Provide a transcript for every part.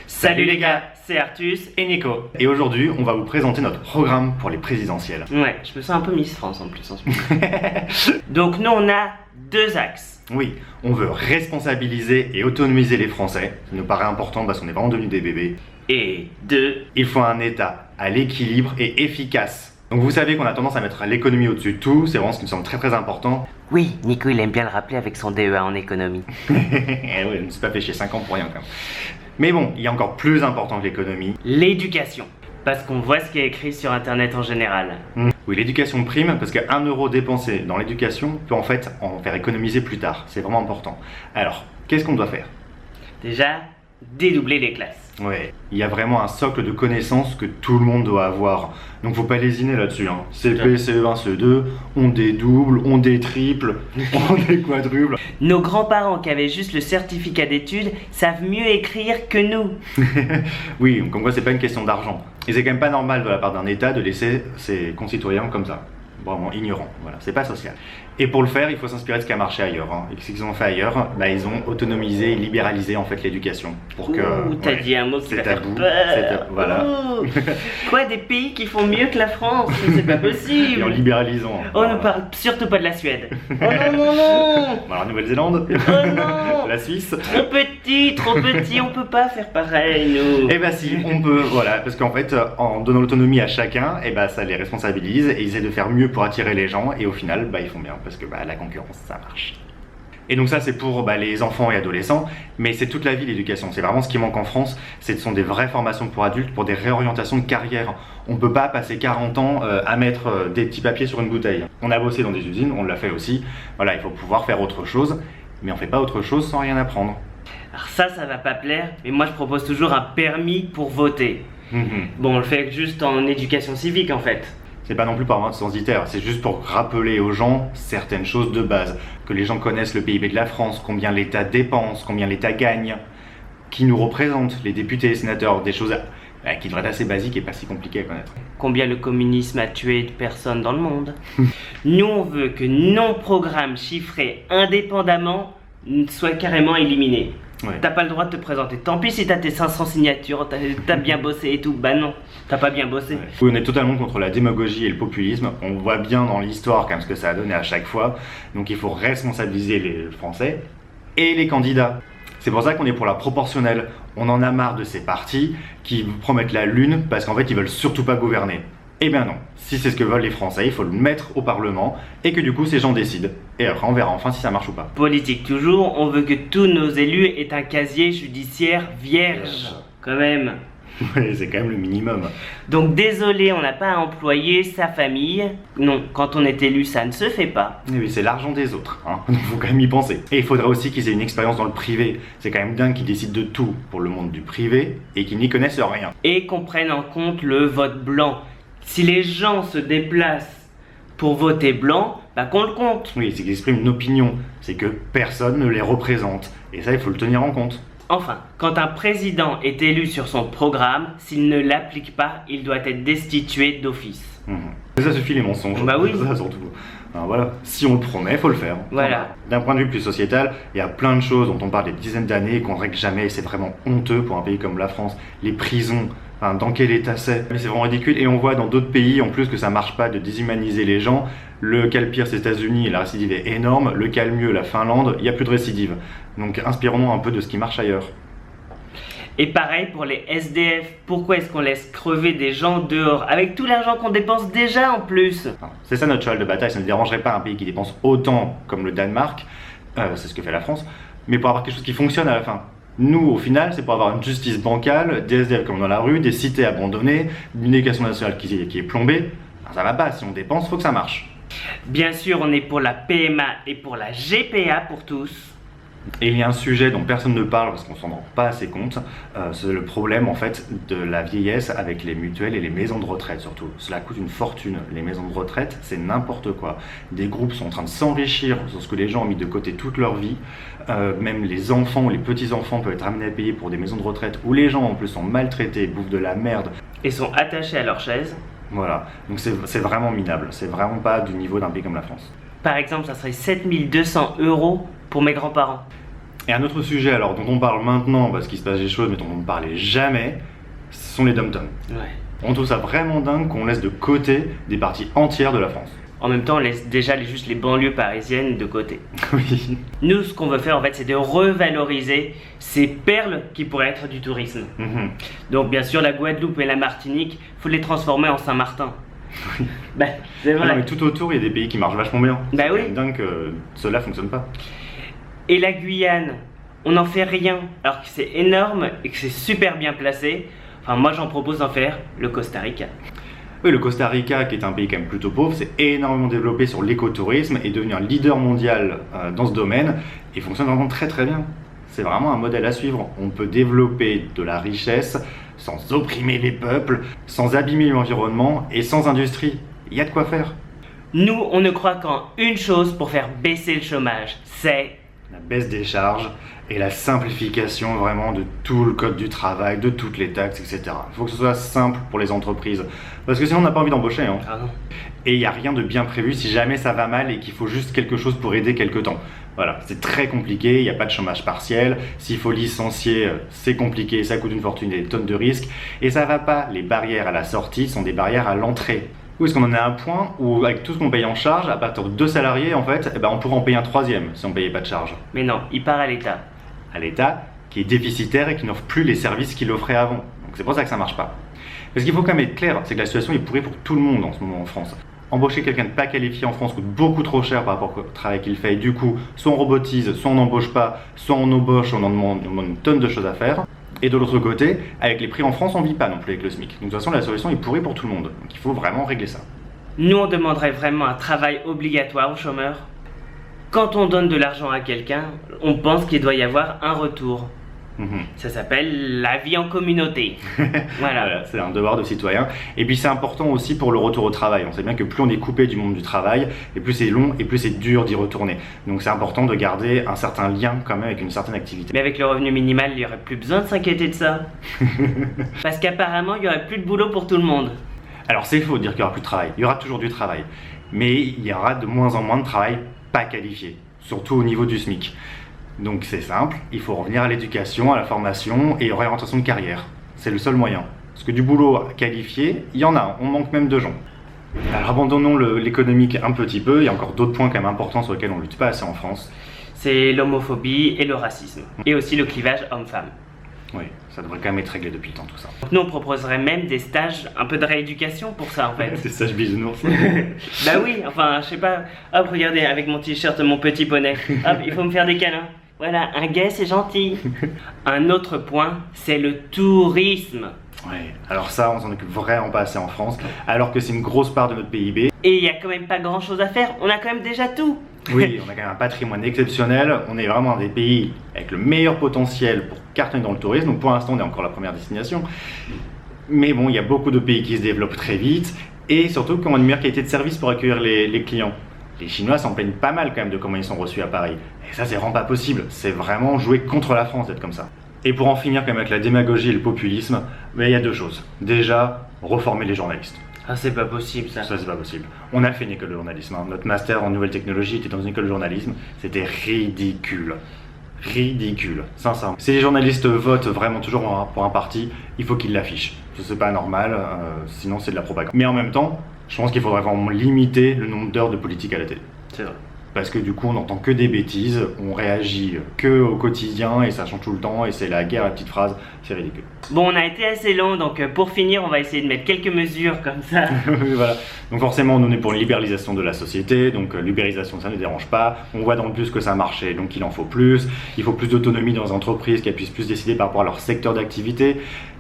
Salut les gars, c'est Artus et Nico. Et aujourd'hui, on va vous présenter notre programme pour les présidentielles. Ouais, je me sens un peu Miss France en plus en ce moment. Donc nous on a deux axes. Oui, on veut responsabiliser et autonomiser les Français. Ça nous paraît important parce qu'on est vraiment devenus des bébés. Et deux, il faut un État à l'équilibre et efficace. Donc vous savez qu'on a tendance à mettre l'économie au-dessus de tout, c'est vraiment ce qui nous semble très important. Oui, Nico il aime bien le rappeler avec son DEA en économie. Eh oui, je ne me suis pas fait chier 5 ans pour rien quand même. Mais bon, il y a encore plus important que l'économie. L'éducation. Parce qu'on voit ce qui est écrit sur internet en général. Oui, l'éducation prime, parce qu'un euro dépensé dans l'éducation peut en fait en faire économiser plus tard. C'est vraiment important. Alors, qu'est-ce qu'on doit faire? Déjà, dédoubler les classes. Ouais, il y a vraiment un socle de connaissances que tout le monde doit avoir. Donc faut pas lésiner là-dessus. Hein. CP, CE1, CE2, on dédouble, on détriple, on déquadruple. Nos grands-parents qui avaient juste le certificat d'études savent mieux écrire que nous. Oui, comme quoi c'est pas une question d'argent. Et c'est quand même pas normal de la part d'un État de laisser ses concitoyens comme ça. Vraiment ignorants, voilà, c'est pas social. Et pour le faire, il faut s'inspirer de ce qui a marché ailleurs. Hein. Et ce qu'ils ont fait ailleurs, bah, ils ont autonomisé et libéralisé en fait l'éducation. Pour que. T'as dit un mot qui va faire tabou. peur. Voilà. Quoi, des pays qui font mieux que la France? C'est pas possible. Et en libéralisant. Oh, ne parle surtout pas de la Suède. Oh non, non, non. Alors Nouvelle-Zélande. Oh non. La Suisse. Trop petit, on peut pas faire pareil, nous. Eh bah si, on peut, voilà, parce qu'en fait, en donnant l'autonomie à chacun, eh bah, ça les responsabilise et ils essaient de faire mieux pour attirer les gens et au final, bah, ils font bien parce que bah, la concurrence, ça marche. Et donc ça, c'est pour les enfants et adolescents, mais c'est toute la vie l'éducation. C'est vraiment ce qui manque en France, ce sont des vraies formations pour adultes, pour des réorientations de carrière. On ne peut pas passer 40 ans à mettre des petits papiers sur une bouteille. On a bossé dans des usines, on l'a fait aussi. Voilà, il faut pouvoir faire autre chose, mais on ne fait pas autre chose sans rien apprendre. Alors ça va pas plaire, mais moi je propose toujours un permis pour voter. Bon, on le fait juste en éducation civique en fait. C'est pas non plus par un censitaire, c'est juste pour rappeler aux gens certaines choses de base. Que les gens connaissent le PIB de la France, combien l'État dépense, combien l'État gagne, qui nous représente, les députés, les sénateurs, des choses qui devraient être assez basiques et pas si compliquées à connaître. Combien le communisme a tué de personnes dans le monde. Nous on veut que non-programmes chiffrés indépendamment soient carrément éliminés. Ouais. T'as pas le droit de te présenter. Tant pis si t'as tes 500 signatures, t'as bien bossé et tout. Bah non, t'as pas bien bossé. Ouais. Oui, on est totalement contre la démagogie et le populisme. On voit bien dans l'histoire quand même ce que ça a donné à chaque fois. Donc il faut responsabiliser les Français et les candidats. C'est pour ça qu'on est pour la proportionnelle. On en a marre de ces partis qui vous promettent la lune parce qu'en fait ils veulent surtout pas gouverner. Eh bien non, si c'est ce que veulent les Français, il faut le mettre au Parlement et que du coup ces gens décident. Et après on verra enfin si ça marche ou pas. Politique toujours, on veut que tous nos élus aient un casier judiciaire vierge. Quand même. Oui, c'est quand même le minimum. Donc désolé, on n'a pas à employer sa famille. Non, quand on est élu, ça ne se fait pas. Et oui, c'est l'argent des autres, hein. Donc faut quand même y penser. Et il faudrait aussi qu'ils aient une expérience dans le privé. C'est quand même dingue qu'ils décident de tout pour le monde du privé et qu'ils n'y connaissent rien. Et qu'on prenne en compte le vote blanc. Si les gens se déplacent pour voter blanc, bah qu'on le compte. Oui, c'est qu'ils expriment une opinion, c'est que personne ne les représente. Et ça, il faut le tenir en compte. Enfin, quand un président est élu sur son programme, s'il ne l'applique pas, il doit être destitué d'office. Ça suffit les mensonges. Bah oui. Ça surtout. Alors voilà, si on le promet, il faut le faire. Voilà. D'un point de vue plus sociétal, il y a plein de choses dont on parle des dizaines d'années et qu'on règle jamais. Et c'est vraiment honteux pour un pays comme la France. Les prisons. Enfin, dans quel état c'est? Mais c'est vraiment ridicule et on voit dans d'autres pays en plus que ça marche pas de déshumaniser les gens. Le cas le pire c'est les États-Unis et la récidive est énorme. Le cas le mieux la Finlande, il n'y a plus de récidive. Donc inspirons-nous un peu de ce qui marche ailleurs. Et pareil pour les SDF, pourquoi est-ce qu'on laisse crever des gens dehors avec tout l'argent qu'on dépense déjà en plus? C'est ça notre cheval de bataille, ça ne dérangerait pas un pays qui dépense autant comme le Danemark, c'est ce que fait la France, mais pour avoir quelque chose qui fonctionne à la fin. Nous, au final, c'est pour avoir une justice bancale, des SDF comme dans la rue, des cités abandonnées, une éducation nationale qui est plombée. Alors, ça va pas, si on dépense, il faut que ça marche. Bien sûr, on est pour la PMA et pour la GPA pour tous. Et il y a un sujet dont personne ne parle parce qu'on s'en rend pas assez compte, c'est le problème en fait de la vieillesse avec les mutuelles et les maisons de retraite surtout. Cela coûte une fortune, les maisons de retraite c'est n'importe quoi. Des groupes sont en train de s'enrichir sur ce que les gens ont mis de côté toute leur vie, même les enfants ou les petits-enfants peuvent être amenés à payer pour des maisons de retraite où les gens en plus sont maltraités, bouffent de la merde. Et sont attachés à leur chaise. Voilà, donc c'est vraiment minable, c'est vraiment pas du niveau d'un pays comme la France. Par exemple, ça serait 7200 € pour mes grands-parents. Et un autre sujet alors dont on parle maintenant parce qu'il se passe des choses mais dont on ne parlait jamais, ce sont les dom-toms. Ouais. On trouve ça vraiment dingue qu'on laisse de côté des parties entières de la France. En même temps, on laisse déjà juste les banlieues parisiennes de côté. Oui. Nous, ce qu'on veut faire en fait, c'est de revaloriser ces perles qui pourraient être du tourisme. Donc bien sûr, la Guadeloupe et la Martinique, faut les transformer en Saint-Martin. Oui. C'est vrai. Non, mais tout autour, il y a des pays qui marchent vachement bien. Oui. C'est dingue que cela fonctionne pas. Et la Guyane, on n'en fait rien, alors que c'est énorme et que c'est super bien placé. Enfin, moi, j'en propose d'en faire le Costa Rica. Oui, le Costa Rica, qui est un pays quand même plutôt pauvre, s'est énormément développé sur l'écotourisme et est devenu un leader mondial dans ce domaine et fonctionne vraiment très très bien. C'est vraiment un modèle à suivre. On peut développer de la richesse sans opprimer les peuples, sans abîmer l'environnement et sans industrie. Il y a de quoi faire. Nous, on ne croit qu'en une chose pour faire baisser le chômage, c'est la baisse des charges et la simplification vraiment de tout le code du travail, de toutes les taxes, etc. Il faut que ce soit simple pour les entreprises, parce que sinon on n'a pas envie d'embaucher. Hein. Ah non. Et il n'y a rien de bien prévu si jamais ça va mal et qu'il faut juste quelque chose pour aider quelque temps. Voilà, c'est très compliqué, il n'y a pas de chômage partiel, s'il faut licencier, c'est compliqué, ça coûte une fortune et des tonnes de risques, et ça va pas, les barrières à la sortie sont des barrières à l'entrée. Oui, parce qu'on en est à un point où, avec tout ce qu'on paye en charge, à partir de 2 salariés, en fait, on pourrait en payer un 3e si on ne payait pas de charge. Mais non, il part à l'État. À l'État, qui est déficitaire et qui n'offre plus les services qu'il offrait avant. Donc c'est pour ça que ça ne marche pas. Parce qu'il faut quand même être clair, c'est que la situation est pourrie pour tout le monde en ce moment en France. Embaucher quelqu'un de pas qualifié en France coûte beaucoup trop cher par rapport au travail qu'il fait. Et du coup, soit on robotise, soit on n'embauche pas, soit on embauche, on demande une tonne de choses à faire. Et de l'autre côté, avec les prix en France, on ne vit pas non plus avec le SMIC. Donc de toute façon, la situation est pourrie pour tout le monde. Donc il faut vraiment régler ça. Nous, on demanderait vraiment un travail obligatoire aux chômeurs. Quand on donne de l'argent à quelqu'un, on pense qu'il doit y avoir un retour. Ça s'appelle la vie en communauté. Voilà, c'est un devoir de citoyen. Et puis c'est important aussi pour le retour au travail. On sait bien que plus on est coupé du monde du travail, et plus c'est long et plus c'est dur d'y retourner. Donc c'est important de garder un certain lien quand même avec une certaine activité. Mais avec le revenu minimal, il n'y aurait plus besoin de s'inquiéter de ça. Parce qu'apparemment, il n'y aurait plus de boulot pour tout le monde. Alors c'est faux de dire qu'il n'y aura plus de travail. Il y aura toujours du travail. Mais il y aura de moins en moins de travail pas qualifié. Surtout au niveau du SMIC. Donc c'est simple, il faut revenir à l'éducation, à la formation et orientation de carrière. C'est le seul moyen. Parce que du boulot qualifié, il y en a, on manque même de gens. Alors abandonnons l'économique un petit peu, il y a encore d'autres points quand même importants sur lesquels on ne lutte pas assez en France. C'est l'homophobie et le racisme. Et aussi le clivage homme-femme. Oui, ça devrait quand même être réglé depuis le temps tout ça. Nous on proposerait même des stages, un peu de rééducation pour ça en fait. Des stages bisounours. Bah oui, enfin je sais pas, hop regardez avec mon t-shirt, mon petit poney, hop il faut me faire des câlins. Voilà, un gay c'est gentil. Un autre point, c'est le tourisme. Oui, alors ça on s'en occupe vraiment pas assez en France, alors que c'est une grosse part de notre PIB. Et il y a quand même pas grand chose à faire, on a quand même déjà tout. Oui, on a quand même un patrimoine exceptionnel, on est vraiment un des pays avec le meilleur potentiel pour cartonner dans le tourisme, donc pour l'instant on est encore la première destination. Mais bon, il y a beaucoup de pays qui se développent très vite, et surtout qui ont une meilleure qualité de service pour accueillir les clients. Les Chinois s'en plaignent pas mal quand même de comment ils sont reçus à Paris. Et ça, c'est vraiment pas possible, c'est vraiment jouer contre la France d'être comme ça. Et pour en finir quand même avec la démagogie et le populisme, il y a 2 choses. Déjà, reformer les journalistes. Ah c'est pas possible ça. Ça c'est pas possible. On a fait une école de journalisme, hein. Notre master en nouvelles technologies était dans une école de journalisme. C'était ridicule. Ridicule, sincèrement. Si les journalistes votent vraiment toujours pour un parti, il faut qu'ils l'affichent. C'est pas normal, sinon c'est de la propagande. Mais en même temps, je pense qu'il faudrait vraiment limiter le nombre d'heures de politique à la télé. C'est vrai. Parce que du coup on n'entend que des bêtises, on réagit que au quotidien et ça change tout le temps et c'est la guerre à la petite phrase, c'est ridicule. Bon on a été assez long donc pour finir on va essayer de mettre quelques mesures comme ça. Voilà. Donc forcément on est pour une libéralisation de la société, donc l'ubérisation ça ne dérange pas, on voit dans le bus que ça a marché donc il en faut plus d'autonomie dans les entreprises qu'elles puissent plus décider par rapport à leur secteur d'activité.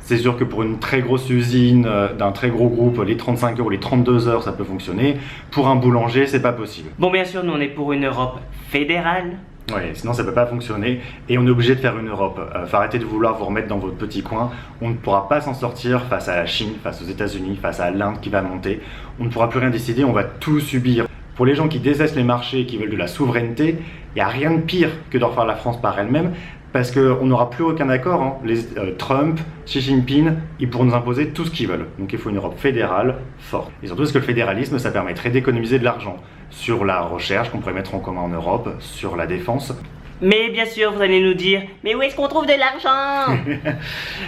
C'est sûr que pour une très grosse usine d'un très gros groupe, les 35 heures ou les 32 heures, ça peut fonctionner. Pour un boulanger, c'est pas possible. Bon, bien sûr, nous, on est pour une Europe fédérale. Oui, sinon ça peut pas fonctionner. Et on est obligé de faire une Europe. Faut arrêter de vouloir vous remettre dans votre petit coin. On ne pourra pas s'en sortir face à la Chine, face aux États-Unis, face à l'Inde qui va monter. On ne pourra plus rien décider, on va tout subir. Pour les gens qui détestent les marchés et qui veulent de la souveraineté, il n'y a rien de pire que de refaire la France par elle-même. Parce qu'on n'aura plus aucun accord, hein. Trump, Xi Jinping, ils pourront nous imposer tout ce qu'ils veulent. Donc il faut une Europe fédérale forte. Et surtout parce que le fédéralisme, ça permettrait d'économiser de l'argent sur la recherche qu'on pourrait mettre en commun en Europe, sur la défense. Mais bien sûr, vous allez nous dire, mais où est-ce qu'on trouve de l'argent?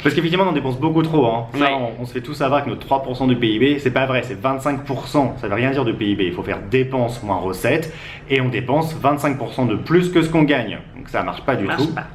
Parce qu'effectivement, on en dépense beaucoup trop. Hein. Ça, Ouais. on se fait tous savoir que notre 3% du PIB, c'est pas vrai, c'est 25%. Ça veut rien dire de PIB. Il faut faire dépenses moins recettes. Et on dépense 25% de plus que ce qu'on gagne. Donc ça marche pas du tout. Pas.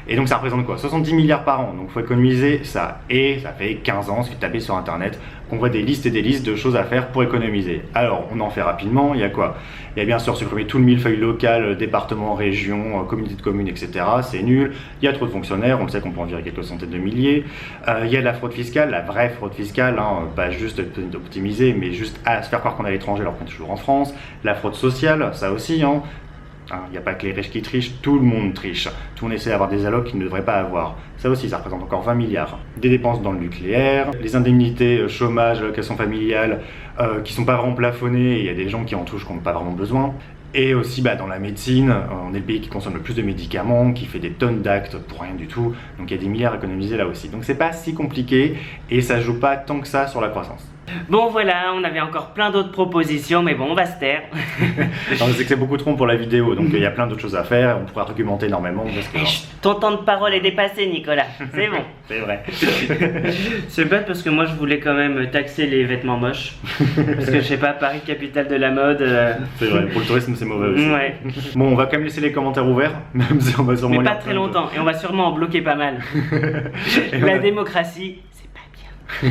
Et donc ça représente quoi? 70 milliards par an. Donc il faut économiser ça. Et ça fait 15 ans, si tu tapes sur internet, qu'on voit des listes et des listes de choses à faire pour économiser. Alors on en fait rapidement. Il y a quoi? Il y a bien sûr supprimer tout le millefeuille local, département, région, communauté de communes, etc. C'est nul. Il y a trop de fonctionnaires. On le sait qu'on peut en virer quelques centaines de milliers. Il y a la fraude fiscale, la vraie fraude fiscale, hein, pas juste optimiser, mais juste à se faire croire qu'on est à l'étranger alors qu'on est toujours en France. La fraude sociale, ça aussi. Hein. Il n'y a pas que les riches qui trichent, tout le monde triche. Tout le monde essaie d'avoir des allocs qu'il ne devrait pas avoir. Ça aussi, ça représente encore 20 milliards. Des dépenses dans le nucléaire, les indemnités, chômage, allocations familiales, qui ne sont pas vraiment plafonnées, et il y a des gens qui en touchent qui n'ont pas vraiment besoin. Et aussi dans la médecine, on est le pays qui consomme le plus de médicaments, qui fait des tonnes d'actes pour rien du tout. Donc il y a des milliards à économiser là aussi. Donc c'est pas si compliqué, et ça joue pas tant que ça sur la croissance. Bon voilà, on avait encore plein d'autres propositions, mais bon, on va se taire. Non, c'est que c'est beaucoup trop pour la vidéo, donc il y a plein d'autres choses à faire, on pourrait argumenter énormément. Parce que, Ton temps de parole est dépassé, Nicolas, c'est bon. C'est vrai. C'est bête parce que moi je voulais quand même taxer les vêtements moches. Parce que je sais pas, Paris, capitale de la mode. C'est vrai, pour le tourisme c'est mauvais aussi. Ouais. Bon, on va quand même laisser les commentaires ouverts, même si on va sûrement Mais pas lire très plein de- longtemps, et on va sûrement en bloquer pas mal. Et La en a- démocratie, c'est pas bien.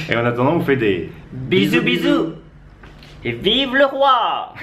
Et en attendant, on fait des Bisous bisous. Et vive le roi!